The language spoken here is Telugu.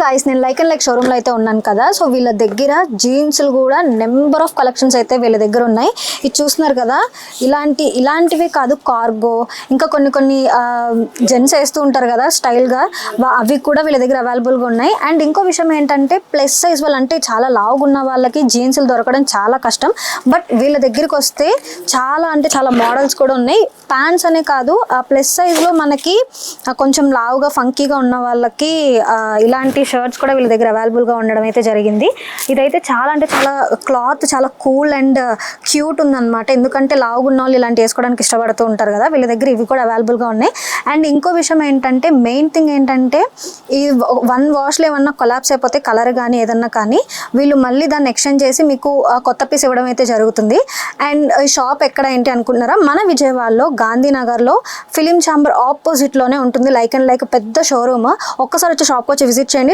గాయ్స్, నేను లైక్ అండ్ లైక్ షోరూమ్లో అయితే ఉన్నాను కదా. సో వీళ్ళ దగ్గర జీన్స్లు కూడా నెంబర్ ఆఫ్ కలెక్షన్స్ అయితే వీళ్ళ దగ్గర ఉన్నాయి. ఇది చూస్తున్నారు కదా, ఇలాంటివి కాదు, కార్గో ఇంకా కొన్ని జెంట్స్ వేస్తూ ఉంటారు కదా స్టైల్గా, అవి కూడా వీళ్ళ దగ్గర అవైలబుల్గా ఉన్నాయి. అండ్ ఇంకో విషయం ఏంటంటే ప్లస్ సైజ్ వాళ్ళు, అంటే చాలా లావుగా ఉన్న వాళ్ళకి జీన్స్లు దొరకడం చాలా కష్టం. బట్ వీళ్ళ దగ్గరికి వస్తే చాలా మోడల్స్ కూడా ఉన్నాయి. ప్యాంట్స్ అనే కాదు, ప్లస్ సైజ్లో మనకి కొంచెం లావుగా ఫంకీగా ఉన్న వాళ్ళకి ఇలాంటి షర్ట్స్ కూడా వీళ్ళ దగ్గర అవైలబుల్గా ఉండడం అయితే జరిగింది. ఇదైతే చాలా క్లాత్ చాలా కూల్ అండ్ క్యూట్ ఉందన్నమాట. ఎందుకంటే లావుగా ఉన్న వాళ్ళు ఇలాంటి వేసుకోవడానికి ఇష్టపడుతూ ఉంటారు కదా, వీళ్ళ దగ్గర ఇవి కూడా అవైలబుల్గా ఉన్నాయి. అండ్ ఇంకో విషయం ఏంటంటే, మెయిన్ థింగ్ ఏంటంటే, ఈ 1 వాష్లో ఏమన్నా కొలాప్స్ అయిపోతే కలర్ కానీ ఏదన్నా కానీ వీళ్ళు మళ్ళీ దాన్ని ఎక్స్చేంజ్ చేసి మీకు కొత్త పీస్ ఇవ్వడం అయితే జరుగుతుంది. అండ్ ఈ షాప్ ఎక్కడ ఏంటి అనుకుంటున్నారా, మన విజయవాడలో గాంధీనగర్లో ఫిలిం ఛాంబర్ ఆపోజిట్లోనే ఉంటుంది. లైక్ అండ్ లైక్ పెద్ద షోరూమ్. ఒక్కసారి వచ్చి షాప్కి వచ్చి విజిట్ చేయండి.